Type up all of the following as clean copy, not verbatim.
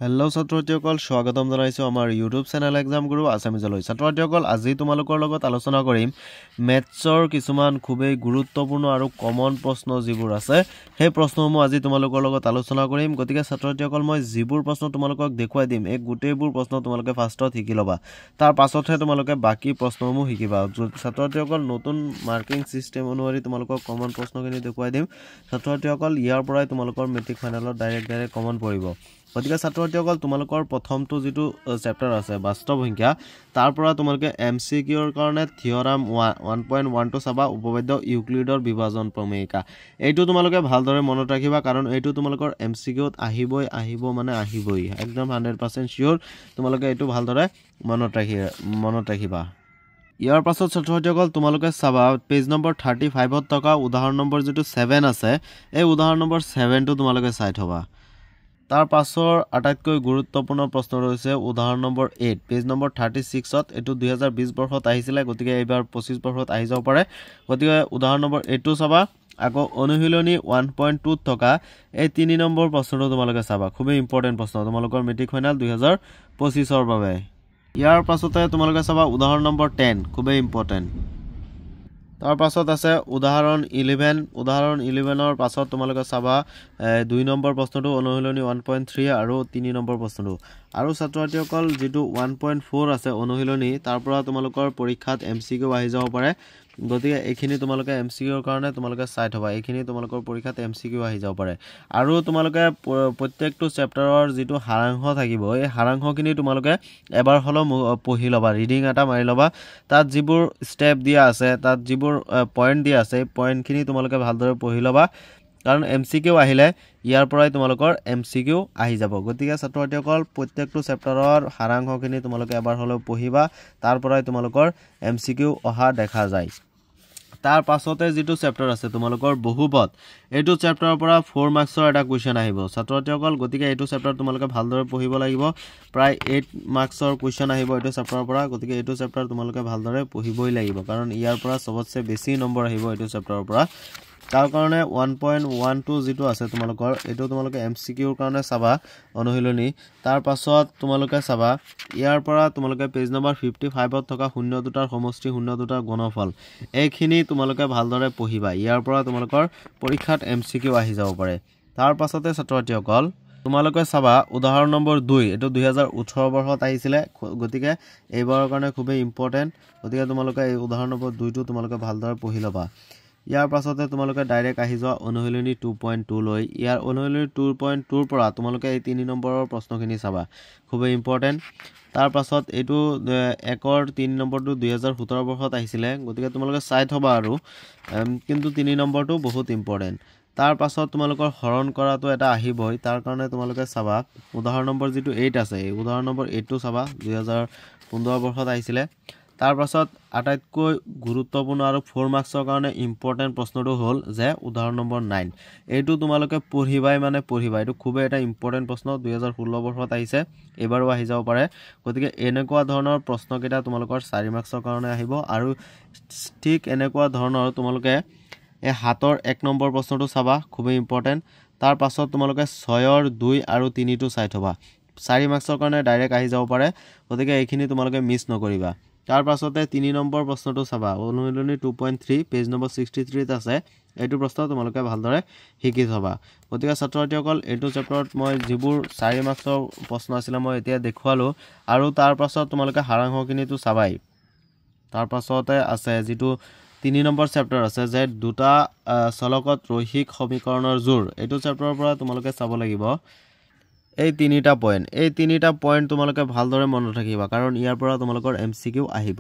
Hello' ছাত্ৰছাত্ৰীসকল স্বাগতম জনাইছো আমাৰ ইউটিউব চেনেল এক্সাম গুৰু আছামিজলৈ। ছাত্ৰছাত্ৰীসকল আজি তোমালোকৰ লগত আলোচনা কৰিম মেথছৰ কিছুমান খুবেই গুৰুত্বপূৰ্ণ আৰু কমন প্ৰশ্ন যিবোৰ আছে সেই প্ৰশ্নসমূহ আজি তোমালোকৰ লগত আলোচনা কৰিম। গতিকে ছাত্ৰছাত্ৰীসকল মই যিবোৰ প্ৰশ্ন তোমালোকক দেখুৱাই দিম এই গোটেইবোৰ প্ৰশ্ন তোমালোকে ফাৰ্ষ্টত শিকি ল'বা, তাৰ পাছতহে তোমালোকে বাকী প্ৰশ্নসমূহ শিকিবা। ছাত্ৰছাত্ৰীসকল নতুন মাৰ্কিং চিষ্টেম অনুসৰি তোমালোকক কমন প্ৰশ্নখিনি দেখুৱাই দিম। ছাত্ৰছাত্ৰীসকল ইয়াৰ পৰাই তোমালোকৰ মেট্ৰিক ফাইনেলত ডাইৰেক্ট কমন পৰিব। গতিকে ছাত্ৰছাত্ৰীসকল তোমালোকৰ প্ৰথমটো যিটো চেপ্টাৰ আছে বাস্তৱ সংখ্যা, তাৰ পৰা তোমালোকে MCQৰ কাৰণে থিয়ৰাম 1.12 চাবা, উপপাদ্য ইউক্লিডৰ বিভাজন প্ৰমেয়িকা। এইটো তোমালোকে ভালদৰে মনত ৰাখিবা, কাৰণ এইটো তোমালোকৰ MCQত আহিবই একদম 100% চিয়ৰ। তোমালোকে এইটো ভালদৰে মনত ৰাখিবা। ইয়াৰ পাছত ছাত্ৰছাত্ৰীসকল তোমালোকে চাবা পেজ নম্বৰ 35ত থকা উদাহৰণ নম্বৰ যিটো 7 আছে, এই উদাহৰণ নম্বৰ 7টো তোমালোকে চাই থবা। তাৰ পাছৰ আটাইতকৈ গুৰুত্বপূৰ্ণ প্ৰশ্ন ৰৈছে উদাহৰণ নম্বৰ 8 পেজ নম্বৰ 36ত। এইটো 2020 বৰ্ষত আহিছিলে, গতিকে এইবাৰ 25 বৰ্ষত আহি যাব পাৰে। গতিকে উদাহৰণ নম্বৰ 8টো চাবা। আকৌ অনুশীলনী 1.2ত থকা এই 3 নম্বৰ প্ৰশ্নটো তোমালোকে চাবা, খুবেই ইম্পৰ্টেণ্ট প্ৰশ্ন তোমালোকৰ মেট্ৰিক ফাইনেল 2025ৰ বাবে। ইয়াৰ পাছতে তোমালোকে চাবা উদাহৰণ নম্বৰ 10, খুবেই ইম্পৰ্টেণ্ট। তাৰ পাছত আছে উদাহৰণ 11। উদাহৰণ 11ৰ পাছত তোমালোকে চাবা 2 নম্বৰ প্ৰশ্নটো অনুশীলনী 1.3 আৰু 3 নম্বৰ প্ৰশ্নটো। আৰু ছাত্ৰছাত্ৰীসকল যিটো 1.4 আছে অনুশীলনী, তাৰ পৰা তোমালোকৰ পৰীক্ষাত MCQ আহি যাব পাৰে। গতিকে এইখিনি তোমালোকে MCQৰ কাৰণে তোমালোকে চাই থবা, এইখিনি তোমালোকৰ পৰীক্ষাত MCQ আহি যাব পাৰে। আৰু তোমালোকে প্ৰত্যেকটো চেপ্টাৰৰ যিটো সাৰাংশ থাকিব, এই সাৰাংশখিনি তোমালোকে এবাৰ হ'লেও পঢ়ি ল'বা, ৰিডিং এটা মাৰি ল'বা। তাত যিবোৰ ষ্টেপ দিয়া আছে, তাত যিবোৰ পইণ্ট দিয়া আছে, এই পইণ্টখিনি তোমালোকে ভালদৰে পঢ়ি ল'বা, কাৰণ MCQ আহিলে ইয়াৰ পৰাই তোমালোকৰ MCQ আহি যাব। গতিকে ছাত্ৰছাত্ৰীসকল প্ৰত্যেকটো চেপ্টাৰৰ সাৰাংশখিনি তোমালোকে এবাৰ হ'লেও পঢ়িবা, তাৰ পৰাই তোমালোকৰ MCQ অহা দেখা যায়। তাৰ পাছতে যিটো চেপ্টাৰ আছে তোমালোকৰ বহুপদ, এইটো চেপ্টাৰৰ পৰা 4 মাৰ্কছৰ এটা কুৱেশ্যন আহিব ছাত্ৰছাত্ৰীসকল। গতিকে এইটো চেপ্টাৰ তোমালোকে ভালদৰে পঢ়িব লাগিব, প্ৰায় 8 মাৰ্কছৰ কুৱেশ্যন আহিব এইটো চেপ্টাৰৰ পৰা। গতিকে এইটো চেপ্টাৰ তোমালোকে ভালদৰে পঢ়িবই লাগিব, কাৰণ ইয়াৰ পৰা চবতছে বেছি নম্বৰ আহিব এইটো চেপ্টাৰৰ পৰা। তাৰ কাৰণে 1.12 যিটো আছে তোমালোকৰ, এইটো তোমালোকে MCQৰ কাৰণে চাবা অনুশীলনী। তাৰ পাছত তোমালোকে চাবা ইয়াৰ পৰা তোমালোকে পেজ নম্বৰ 55ত থকা 0-2টাৰ সমষ্টি 0-2টাৰ গুণফল, এইখিনি তোমালোকে ভালদৰে পঢ়িবা। ইয়াৰ পৰা তোমালোকৰ পৰীক্ষাত MCQ আহি যাব পাৰে। তাৰ পাছতে ছাত্ৰছাত্ৰীসকল তোমালোকে চাবা উদাহৰণ নম্বৰ 2, এইটো 2018 বৰ্ষত আহিছিলে, গতিকে এইবাৰৰ কাৰণে খুবেই ইম্পৰ্টেণ্ট। গতিকে তোমালোকে এই উদাহৰণ নম্বৰ 2টো তোমালোকে ভালদৰে পঢ়ি ল'বা। ইয়াৰ পাছতে তোমালোকে ডাইৰেক্ট আহি যোৱা অনুশীলনী 2.2 লৈ। ইয়াৰ অনুশীলনী 2.2ৰ পৰা তোমালোকে এই 3 নম্বৰৰ প্ৰশ্নখিনি চাবা, খুবেই ইম্পৰ্টেণ্ট। তাৰ পাছত এইটো 1ৰ 3 নম্বৰটো 2017 বৰ্ষত আহিছিলে, গতিকে তোমালোকে চাই থবা আৰু, কিন্তু 3 নম্বৰটো বহুত ইম্পৰ্টেণ্ট। তাৰ পাছত তোমালোকৰ হৰণ কৰাটো এটা আহিবই, তাৰ কাৰণে তোমালোকে চাবা উদাহৰণ নম্বৰ যিটো 8 আছে, এই উদাহৰণ নম্বৰ 8টো চাবা, 2015 বৰ্ষত আহিছিলে। তাৰ পাছত আটাইতকৈ গুৰুত্বপূৰ্ণ আৰু 4 মাৰ্কছৰ কাৰণে ইম্পৰ্টেণ্ট প্ৰশ্নটো হ'ল যে উদাহৰণ নম্বৰ 9, এইটো তোমালোকে পঢ়িবাই পঢ়িবা। এইটো খুবেই এটা ইম্পৰ্টেণ্ট প্ৰশ্ন, 2016 বৰ্ষত আহিছে, এইবাৰো আহি যাব পাৰে। গতিকে এনেকুৱা ধৰণৰ প্ৰশ্নকেইটা তোমালোকৰ 4 মাৰ্কছৰ কাৰণে আহিব। আৰু ঠিক এনেকুৱা ধৰণৰ তোমালোকে এই 7ৰ 1 নম্বৰ প্ৰশ্নটো চাবা, খুবেই ইম্পৰ্টেণ্ট। তাৰ পাছত তোমালোকে 6ৰ 2 আৰু 3টো চাই থবা, 4 মাৰ্কছৰ কাৰণে ডাইৰেক্ট আহি যাব পাৰে। গতিকে এইখিনি তোমালোকে মিছ নকৰিবা। তাৰ পাছতে 3 নম্বৰ প্ৰশ্নটো চাবা, অনুশীলনী 2.3 পেজ নম্বৰ 63ত আছে, এইটো প্ৰশ্ন তোমালোকে ভালদৰে শিকি থবা। গতিকে ছাত্ৰছাত্ৰীসকল এইটো চেপ্টাৰত মই যিবোৰ 4 মাৰ্কছৰ প্ৰশ্ন আছিলে মই এতিয়া দেখুৱালোঁ, আৰু তাৰ পাছত তোমালোকে সাৰাংশখিনিতো চাবাই। তাৰ পাছতে আছে যিটো 3 নম্বৰ চেপ্টাৰ আছে যে 2টা চলকত ৰৈখিক সমীকৰণৰ জোৰ, এইটো চেপ্টাৰৰ পৰা তোমালোকে চাব লাগিব এই 3টা পইণ্ট। এই 3টা পইণ্ট তোমালোকে ভালদৰে মনত ৰাখিবা, কাৰণ ইয়াৰ পৰা তোমালোকৰ MCQ আহিব।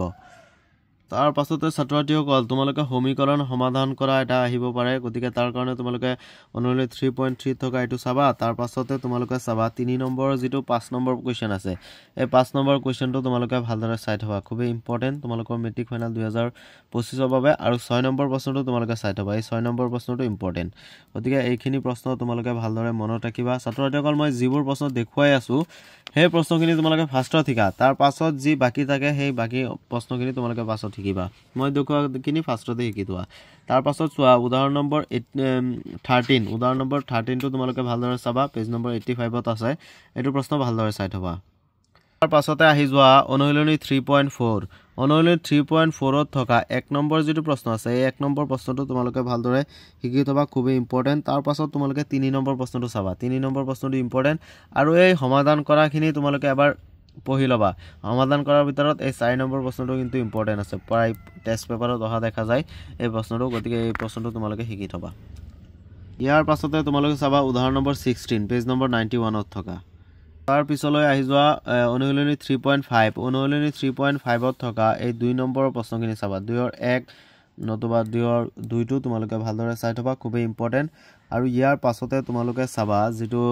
তাৰ পাছতে ছাত্ৰছাত্ৰীসকল তোমালোকে সমীকৰণ সমাধান কৰা এটা আহিব পাৰে, গতিকে তাৰ কাৰণে তোমালোকে অনুশীলনী 3.3 থকা এইটো চাবা। তাৰ পাছতে তোমালোকে চাবা 3 নম্বৰৰ যিটো 5 নম্বৰ কুৱেশ্যন আছে, এই 5 নম্বৰ কুৱেশ্যনটো তোমালোকে ভালদৰে চাই থবা, খুবেই ইম্পৰ্টেণ্ট তোমালোকৰ মেট্ৰিক ফাইনেল 2025ৰ বাবে। আৰু 6 নম্বৰ প্ৰশ্নটো তোমালোকে চাই থবা, এই 6 নম্বৰ প্ৰশ্নটো ইম্পৰ্টেণ্ট। গতিকে এইখিনি প্ৰশ্ন তোমালোকে ভালদৰে মনত ৰাখিবা। ছাত্ৰছাত্ৰীসকল মই যিবোৰ প্ৰশ্ন দেখুৱাই আছোঁ সেই প্ৰশ্নখিনি তোমালোকে ফাৰ্ষ্টত শিকা, তাৰ পাছত যি বাকী থাকে সেই বাকী প্ৰশ্নখিনি তোমালোকে পাছত শিকিবা মই দেখুৱাখিনি ফাৰ্ষ্টতে শিকি থোৱা তাৰ পাছত চোৱা উদাহৰণ নম্বৰ 13 উদাহৰণ নম্বৰ 13 টো তোমালোকে ভালদৰে চাবা পেজ নম্বৰ 85 ত আছে এটো প্ৰশ্ন ভালদৰে চাই থবা তাৰ পাছতে আহি যোৱা অনুশীলনী 3.4 অনুশীলনী 3.4 ত থকা 1 নম্বৰ যেটো প্ৰশ্ন আছে এই 1 নম্বৰ প্ৰশ্নটো তোমালোকে ভালদৰে শিকি থবা খুবই ইম্পৰ্টেন্ট তাৰ পাছত তোমালোকে 3 নম্বৰ প্ৰশ্নটো চাবা 3 নম্বৰ প্ৰশ্নটো ইম্পৰ্টেন্ট আৰু এই সমাধান কৰাখিনি তোমালোকে এবাৰ পঢ়ি লবা সমাধান কৰাৰ ভিতৰত এই 4 নম্বৰ প্ৰশ্নটো কিন্তু ইম্পৰ্টেন্ট আছে প্ৰায় টেষ্ট পেপাৰত অহা দেখা যায় এই প্ৰশ্নটো গতিকে এই প্ৰশ্নটো তোমালোকে শিকি থবা ইয়াৰ পাছতে তোমালোকে চাবা উদাহৰণ নম্বৰ 16 পেজ নম্বৰ 91 ত থকা তাৰ পিছলৈ আহি যোৱা অনুশীলনী 3.5 অনুশীলনী 3.5 ত থকা এই 2 নম্বৰৰ প্ৰশ্নখিনি চাবা 2 ৰ 1 নতুবা 2 ৰ 2 টো তোমালোকে ভালদৰে চাই থবা খুবই ইম্পৰ্টেন্ট আৰু ইয়াৰ পাছতে তোমালোকে চাবা যেটো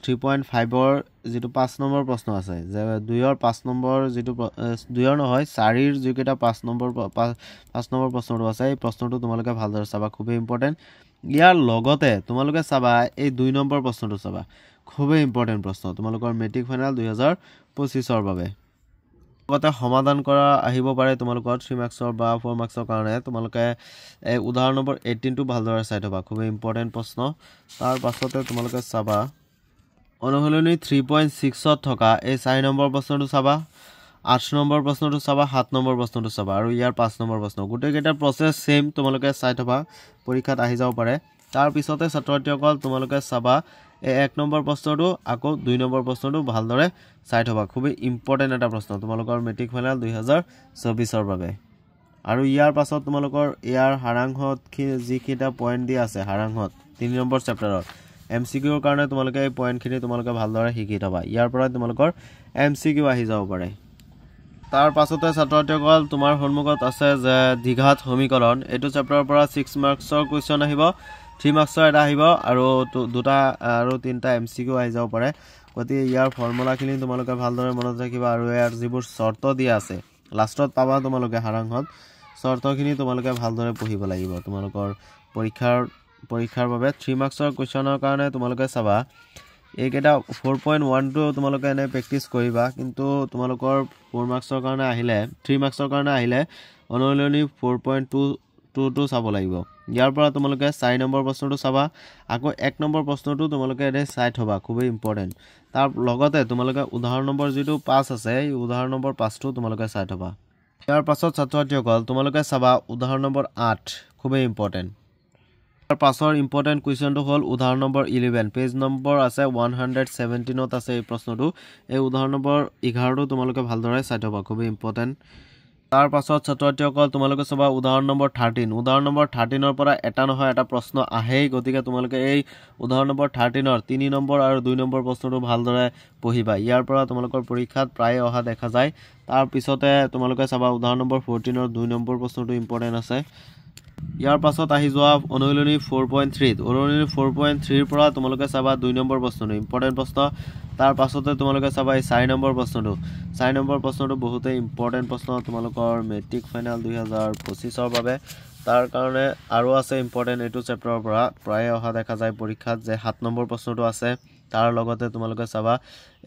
3.5 ৰ যেটো 5 নম্বৰ প্ৰশ্ন আছে যে 2 ৰ 5 নম্বৰ যেটো 2 ৰ নহয় 4 ৰ যেকেটা 5 নম্বৰ প্ৰশ্নটো আছে এই প্ৰশ্নটো তোমালোকে ভালদৰে চাবা খুবই ইম্পৰ্টেন্ট ইয়াৰ লগতে তোমালোকে চাবা এই 2 নম্বৰ প্ৰশ্নটো চাবা খুবই ইম্পৰ্টেন্ট প্ৰশ্ন তোমালোকৰ মেট্ৰিক ফাইনাল 2025 ৰ বাবে লগতে সমাধান কৰা আহিব পাৰে তোমালোকৰ 3 মাৰ্কছৰ বা 4 মাৰ্কছৰ কাৰণে তোমালোকে এই উদাহৰণ নম্বৰ 18 টো ভালদৰে চাই থবা খুবই ইম্পৰ্টেন্ট প্ৰশ্ন তাৰ পাছতে তোমালোকে চাবা অনুশীলনী 3.6 ত থকা এই 4 নম্বৰ প্ৰশ্নটো চাবা 8 নম্বৰ প্ৰশ্নটো চাবা 7 নম্বৰ প্ৰশ্নটো চাবা আৰু ইয়াৰ 5 নম্বৰ প্ৰশ্ন গোটেই কেইটা প্ৰসেস সেম তোমালোকে চাই থবা পৰীক্ষাত আহি যাব পাৰে তাৰ পিছতে ছাত্ৰছাত্ৰীসকল তোমালোকে চাবা এই 1 নম্বৰ প্ৰশ্নটো আকৌ 2 নম্বৰ প্ৰশ্নটো ভালদৰে চাই থবা খুবই ইম্পৰ্টেন্ট এটা প্ৰশ্ন তোমালোকৰ মেট্ৰিক ফাইনাল 2024 ৰ বাবে আৰু ইয়াৰ পাছত তোমালোকৰ ইয়াৰ হাৰাংহত যিকিটা পইণ্ট দি আছে হাৰাংহত 3 নম্বৰ চেপ্টাৰৰ এমসিকিউৰ কাৰণে তোমালোকে এই পইণ্টখিনি তোমালোকে ভালদৰে শিকি থবা ইয়াৰ পৰা তোমালোকৰ এমসিকিউ আহি যাব পাৰে তাৰ পাছতে ছাত্ৰছাত্ৰীসকল তোমাৰ সন্মুখত আছে যে দ্বিঘাত সমীকৰণ এটো চেপ্টাৰৰ পৰা 6 মাৰ্কছৰ কোৱেশ্চন আহিব 3 মাৰ্কছৰ এটা আহিব আৰু দুটা আৰু তিনটা এমসিকিউ আহি যাব পাৰে গতি ইয়াৰ ফৰ্মুলাখিনি তোমালোকে ভালদৰে মনত ৰাখিবা আৰু ইয়াৰ যিবোৰ শৰ্ত দিয়া আছে লাষ্টত পাবা তোমালোকে হাৰাংহত শৰ্তখিনি তোমালোকে ভালদৰে পঢ়িব লাগিব তোমালোকৰ পৰীক্ষাৰ বাবে 3 মাৰ্কছৰ কোৱেশ্চনৰ কাৰণে তোমালোকে চাবা এইকেটা 4.1 টো তোমালোকে এনে প্ৰেক্টিস কৰিবা কিন্তু তোমালোকৰ 4 মাৰ্কছৰ কাৰণে আহিলে 3 মাৰ্কছৰ কাৰণে আহিলে অনুশীলনী 4.2 টো চাব লাগিব ইয়াৰ পৰা তোমালোকে 4 নম্বৰ প্ৰশ্নটো চাবা আকৌ 1 নম্বৰ প্ৰশ্নটো তোমালোকে এনে চাই থবা খুবই ইম্পৰ্টেন্ট তাৰ লগতে তোমালোকে উদাহৰণ নম্বৰ যেটো 5 আছে এই উদাহৰণ নম্বৰ 5 টো তোমালোকে চাই থবা ইয়াৰ পাছত ছাত্ৰছাত্ৰীসকল তোমালোকে চাবা উদাহৰণ নম্বৰ 8 খুবই ইম্পৰ্টেন্ট তাৰ পাছৰ ইম্পৰ্টেন্ট কোৱেশ্চনটো হল উদাহৰণ নম্বৰ 11 পেজ নম্বৰ আছে 117 ত আছে এই প্ৰশ্নটো এই উদাহৰণ নম্বৰ 11 টো তোমালোকে ভালদৰে চাই থবা খুবই ইম্পৰ্টেন্ট তাৰ পাছত ছাত্ৰছাত্ৰীসকল তোমালোকে চাবা উদাহৰণ নম্বৰ 13 উদাহৰণ নম্বৰ 13 ৰ পৰা এটা নহয় এটা প্ৰশ্ন আহেই গতিকে তোমালোকে এই উদাহৰণ নম্বৰ 13 ৰ 3 নম্বৰ আৰু 2 নম্বৰ প্ৰশ্নটো ভালদৰে পঢ়িবা ইয়াৰ পৰা তোমালোকৰ পৰীক্ষাত প্ৰায় অহা দেখা যায় তাৰ পিছতে তোমালোকে চাবা উদাহৰণ নম্বৰ 14 ৰ 2 নম্বৰ প্ৰশ্নটো ইম্পৰ্টেন্ট আছে ইয়াৰ পাছত আহি যোৱা অনুশীলনী 4.3 অনুশীলনী 4.3 ৰ পৰা তোমালোকে চাবা 2 নম্বৰ প্ৰশ্নটো ইম্পৰ্টেন্ট প্ৰশ্ন তাৰ পাছতে তোমালোকে চাবা এই 4 নম্বৰ প্ৰশ্নটো বহুতে ইম্পৰ্টেন্ট প্ৰশ্ন তোমালোকৰ মেট্ৰিক ফাইনাল 2025 ৰ বাবে তাৰ কাৰণে আৰু আছে ইম্পৰ্টেন্ট এটো চেপ্টাৰৰ পৰা প্ৰায় অহা দেখা যায় পৰীক্ষাত যে 7 নম্বৰ প্ৰশ্নটো আছে তাৰ লগতে তোমালোকে চাবা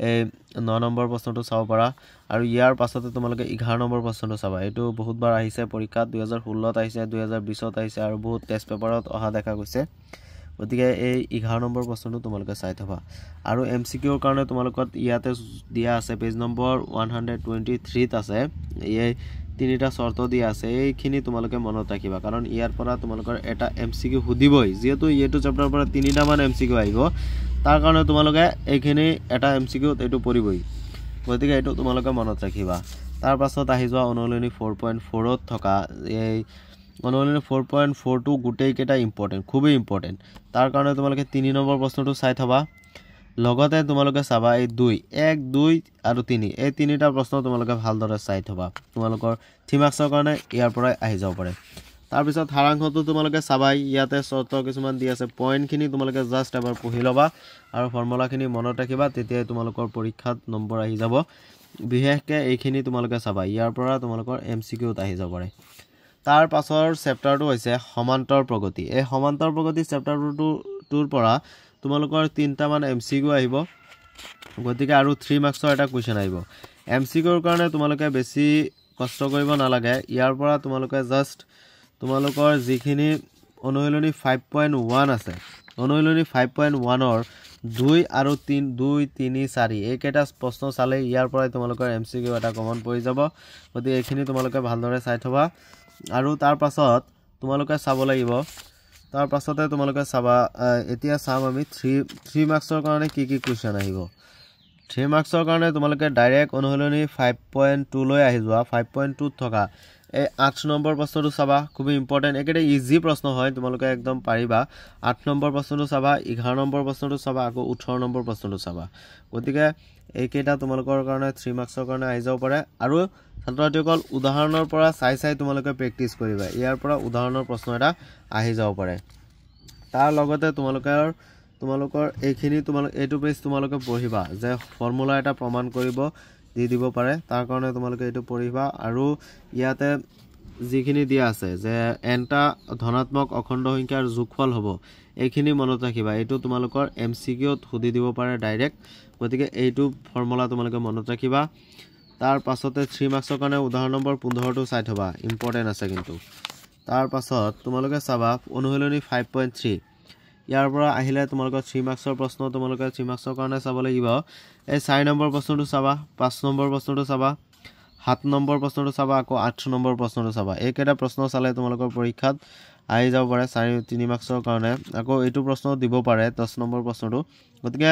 এই 9 নম্বৰ প্ৰশ্নটো চাব পাৰা আৰু ইয়াৰ পাছতে তোমালোকে 11 নম্বৰ প্ৰশ্নটো চাবা এটো বহুতবাৰ আহিছে পৰীক্ষাত 2016 ত আহিছে 2020 ত আহিছে আৰু বহুত টেষ্ট পেপাৰত অহা দেখা গৈছে গতিকে এই 11 নম্বৰ প্ৰশ্নটো তোমালোকে চাই থবা আৰু এমসিকিউৰ কাৰণে তোমালোকত ইয়াতে দিয়া আছে পেজ নম্বৰ 123 ত আছে এই তিনিটা শৰ্ত দিয়া আছে এইখিনি তোমালোকে মনত ৰাখিবা কাৰণ ইয়াৰ পৰা তোমালোকৰ এটা এমসিকিউ সুধিবই যেহেতু এইটো চেপ্টাৰৰ পৰা তিনিটা মান এমসিকিউ আহিব তাৰ কাৰণে তোমালোকে এইখিনি এটা এমসিকিউ এটো পঢ়িবই গতিকে এটো তোমালোকে মনত ৰাখিবা তাৰ পাছত আহি যোৱা অনুশীলনী 4.4 ত থকা এই অনুশীলনী 4.4 টো গুটেই কেটা ইম্পৰ্টেন্ট খুবই ইম্পৰ্টেন্ট তাৰ কাৰণে তোমালোকে 3 নম্বৰ প্ৰশ্নটো চাই থবা লগতে তোমালোকে চাবা এই 1 2 আৰু 3 এই তিনিটা প্ৰশ্ন তোমালোকে ভালদৰে চাই থবা তোমালোকৰ 3 মাৰ্কছৰ কাৰণে ইয়াৰ পৰা আহি যাব পাৰে তাৰ পিছত হাৰাংহটো তোমালোকে চাবাই ইয়াতে শৰ্ত কিছুমান দি আছে পইণ্টখিনি তোমালোকে জাস্ট এবাৰ পঢ়ি লবা আৰু ফৰ্মুলাখিনি মনত ৰাখিবা তেতিয়া তোমালোকৰ পৰীক্ষাত নম্বৰ আহি যাব বিশেষকৈ এইখিনি তোমালোকে চাবা ইয়াৰ পৰা তোমালোকৰ এমসিকিউত আহি যাব পাৰে তাৰ পাছৰ চেপ্টাৰটো হৈছে সমান্তৰ প্ৰগতি এই সমান্তৰ প্ৰগতি চেপ্টাৰটোৰ পৰা তোমালোকৰ 3টা মান এমসিকিউ আহিব গতিকে আৰু 3 মাৰ্কছৰ এটা কোৱেশ্চন আহিব এমসিকিউৰ কাৰণে তোমালোকে বেছি কষ্ট কৰিব নালাগে ইয়াৰ পৰা তোমালোকে জাস্ট তোমালোকৰ যিখিনি অনুশীলনী 5.1 আছে অনুশীলনী 5.1 ৰ 2 আৰু 3 2 3 4 এইকেইটা প্ৰশ্ন চালে ইয়াৰ পৰা তোমালোকৰ এমসিকিউ এটা কমন পৰি যাব গতিকে এইখিনি তোমালোকে ভালদৰে চাই থবা আৰু তাৰ পাছত তোমালোকে চাব লাগিব তাৰ পাছতে তোমালোকে চাবা এতিয়া চাম আমি 3 মাৰ্কছৰ কাৰণে কি কি কোৱেশ্চন আহিব 3 মাৰ্কছৰ কাৰণে তোমালোকে ডাইৰেক্ট অনুশীলনী 5.2 লৈ আহি যোৱা 5.2 থকা এই 8 নম্বৰ প্ৰশ্নটো চাবা খুব ইম্পৰ্টেন্ট একেটা ইজি প্ৰশ্ন হয় তোমালোকে একদম পাৰিবা 8 নম্বৰ প্ৰশ্নটো চাবা 11 নম্বৰ প্ৰশ্নটো চাবা আকৌ 18 নম্বৰ প্ৰশ্নটো চাবা গতিকে এইকেইটা তোমালোকৰ কাৰণে 3 মাৰ্কছৰ কাৰণে আহি যাব পাৰে আৰু ছাত্ৰছাত্ৰীসকল উদাহৰণৰ পৰা চাই তোমালোকে প্ৰেক্টিছ কৰিবা ইয়াৰ পৰা উদাহৰণৰ প্ৰশ্ন এটা আহি যাব পাৰে তাৰ লগতে তোমালোকৰ এইখিনি এইটো পেজ তোমালোকে পঢ়িবা যে ফৰ্মুলা এটা প্ৰমাণ কৰিব দি দিব পাৰে তাৰ কাৰণে তোমালোকে এইটো পঢ়িবা আৰু ইয়াতে যিখিনি দিয়া আছে যে এনটা ধনাত্মক অখণ্ড সংখ্যাৰ যোগফল হ'ব এইখিনি মনত ৰাখিবা এইটো তোমালোকৰ এমসিকিউত সুধি দিব পাৰে ডাইৰেক্ট গতিকে এইটো ফৰ্মুলা তোমালোকে মনত ৰাখিবা তাৰ পাছতে 3 মাৰ্কছৰ কাৰণে উদাহৰণ নম্বৰ 15 টো চাই থবা ইম্পৰ্টেন্ট আছে কিন্তু তাৰ পাছত তোমালোকে চাবা অনুশীলনী 5.3 ইয়াৰ পৰা আহিলে তোমালোকৰ 3 মাৰ্কছৰ প্ৰশ্ন তোমালোকে 3 মাৰ্কছৰ কাৰণে চাব লাগিব এই 4 নম্বৰ প্ৰশ্নটো চাবা 5 নম্বৰ প্ৰশ্নটো চাবা 7 নম্বৰ প্ৰশ্নটো চাবা আকৌ 8 নম্বৰ প্ৰশ্নটো চাবা এইকেইটা প্ৰশ্ন চালে তোমালোকৰ পৰীক্ষাত আহি যাব পাৰে 3 মাৰ্কছৰ কাৰণে আকৌ এইটো প্ৰশ্ন দিব পাৰে 10 নম্বৰ প্ৰশ্নটো গতিকে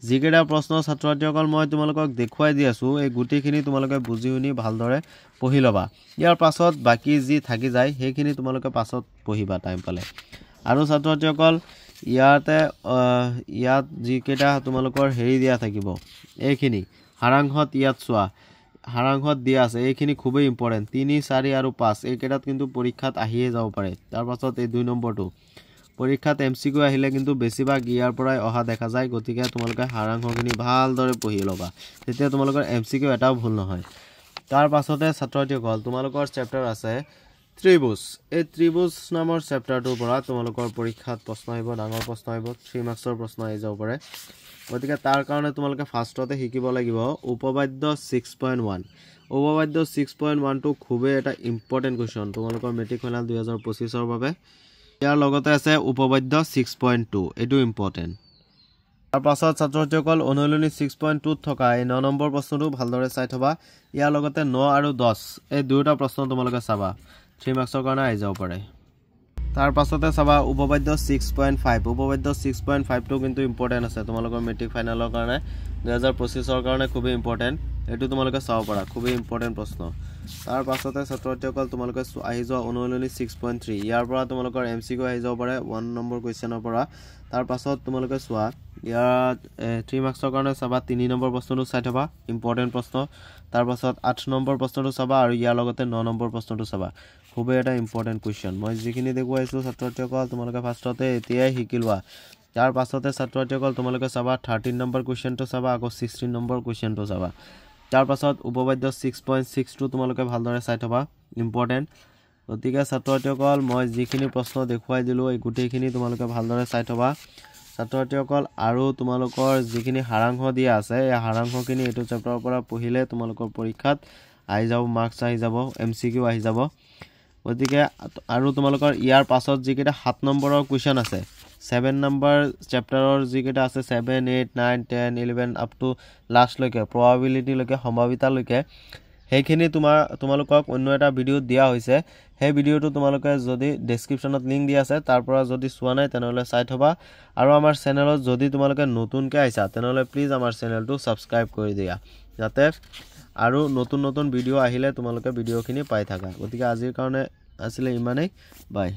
যিকেইটা প্ৰশ্ন ছাত্ৰছাত্ৰীসকল মই তোমালোকক দেখুৱাই দি আছো এই গুটিখিনি তোমালোকে বুজি শুনি ভালদৰে পঢ়ি লবা ইয়াৰ পাছত বাকি যি থাকি যায় সেইখিনি তোমালোকে পাছত পঢ়িবা টাইম পালে আৰু ছাত্ৰছাত্ৰীসকল ইয়াত যিকেইটা তোমালোকৰ হেৰি দিয়া থাকিব এইখিনি হাৰাংশত ইয়াত চোৱা হাৰাংশত দিয়া আছে এইখিনি খুবেই ইম্পৰ্টেন্ট 3 4 আৰু 5 এইকেইটাত কিন্তু পৰীক্ষাত আহিয়ে যাব পাৰে তাৰ পাছত এই 2 নম্বৰটো পৰীক্ষাত এমসিকিউ আহিলে কিন্তু বেছিভাগ ইয়াৰ পৰাই অহা দেখা যায় গতিকে তোমালোকে হাৰাংশখিনি ভালদৰে পঢ়ি লবা তেতিয়া তোমালোকৰ এমসিকিউ এটাও ভুল নহয় তাৰ পাছতে ছাত্ৰছাত্ৰীসকল তোমালোকৰ চেপ্টাৰ আছে ত্ৰিভুজ এই ত্ৰিভুজ নামৰ চেপ্টাৰটোৰ পৰা তোমালোকৰ পৰীক্ষাত প্ৰশ্ন আহিব ডাঙৰ প্ৰশ্ন আহিব 3 মাৰ্কছৰ প্ৰশ্ন আহি যাব পাৰে গতিকে তাৰ কাৰণে তোমালোকে ফাৰ্ষ্টতে শিকিব লাগিব উপপাদ্য 6.1 উপপাদ্য 6.1 টো খুবেই এটা ইম্পৰ্টেন্ট কোৱেশ্চন তোমালোকৰ মেট্ৰিক ফাইনাল 2025 ৰ বাবে ইয়াৰ লগতে আছে উপপাদ্য 6.2 এটো ইম্পৰ্টেন্ট তাৰ পাছত ছাত্ৰছাত্ৰীসকল অনুশীলনী 6.2 থকা এই 9 নম্বৰ প্ৰশ্নটো ভালদৰে চাই থবা ইয়াৰ লগতে 9 আৰু 10 এই দুটা প্ৰশ্ন তোমালোকে চাবা 3 মাৰ্কছৰ কাৰণে আহি যাব পাৰে তাৰ পাছতে চাবা উপপাদ্য 6.5 উপপাদ্য 6.5 টো কিন্তু ইম্পৰ্টেন্ট আছে তোমালোকৰ মেট্ৰিক ফাইনালৰ কাৰণে 2025 ৰ কাৰণে খুবেই ইম্পৰ্টেন্ট এটো তোমালোকে চাব পাৰা খুবেই ইম্পৰ্টেন্ট প্ৰশ্ন তাৰ পাছতে ছাত্ৰছাত্ৰীসকল তোমালোকে আহি যোৱা অনুশীলনী 6.3 ইয়াৰ পৰা তোমালোকৰ এমসিকিউ আহি যাব পাৰে 1 নম্বৰ কোৱেশ্চনৰ পৰা তাৰ পাছত তোমালোকে চোৱা ইয়াত 3 মাৰ্কছৰ কাৰণে চাবা 3 নম্বৰ প্ৰশ্নটো চাই থবা ইম্পৰ্টেন্ট প্ৰশ্ন তাৰ পাছত 8 নম্বৰ প্ৰশ্নটো চাবা আৰু ইয়াৰ লগতে 9 নম্বৰ প্ৰশ্নটো চাবা খুবেই এটা ইম্পৰ্টেন্ট কোৱেশ্চন মই যিখিনি দেখুৱাইছো ছাত্ৰছাত্ৰীসকল তোমালোকে ফাৰ্ষ্টতে এতিয়াই শিকিলোৱা তাৰ পাছতে ছাত্ৰছাত্ৰীসকল তোমালোকে চাবা 13 নম্বৰ কোৱেশ্চনটো চাবা আকৌ 16 নম্বৰ কোৱেশ্চনটো চাবা তাৰ পাছত উপপাদ্য 6.6 টো তোমালোকে ভালদৰে চাই থবা ইম্পৰ্টেন্ট গতিকে ছাত্ৰছাত্ৰীসকল মই যিখিনি প্ৰশ্ন দেখুৱাই দিলো এই গুটেখিনি তোমালোকে ভালদৰে চাই থবা ছাত্ৰছাত্ৰীসকল আৰু তোমালোকৰ যিখিনি হাৰাংশ দিয়া আছে এই হাৰাংশখিনি এটো চেপ্টাৰৰ পৰা পঢ়িলে তোমালোকৰ পৰীক্ষাত আহি যাব মাৰ্কছ আহি যাব এমসিকিউ আহি যাব গতিকে আৰু তোমালোকৰ ইয়াৰ পাছত যিকেইটা 7 নম্বৰৰ কোৱেশ্চন আছে 7 নম্বৰ চেপ্টাৰৰ যিকেইটা আছে 7 8 9 10 11 আপ টু লাষ্ট লৈকে প্ৰবাবিলিটি লৈকে সম্ভাৱিতা লৈকে সেইখিনি তোমালোকক অন্য এটা ভিডিও দিয়া হৈছে সেই ভিডিওটো তোমালোকে যদি ডেসক্ৰিপচনত লিংক দিয়া আছে তাৰ পৰা যদি চোৱা নাই তেনেহলে চাই থবা আৰু আমাৰ চেনেলত যদি তোমালোকে নতুনকৈ আইছা তেনেহলে প্লিজ আমাৰ চেনেলটো সাবস্ক্ৰাইব কৰি দিয়া যাতে আৰু নতুন ভিডিও আহিলে তোমালোকে ভিডিওখিনি পাই থাকা গতিকে আজিৰ কাৰণে আসলে ইমানেই বাই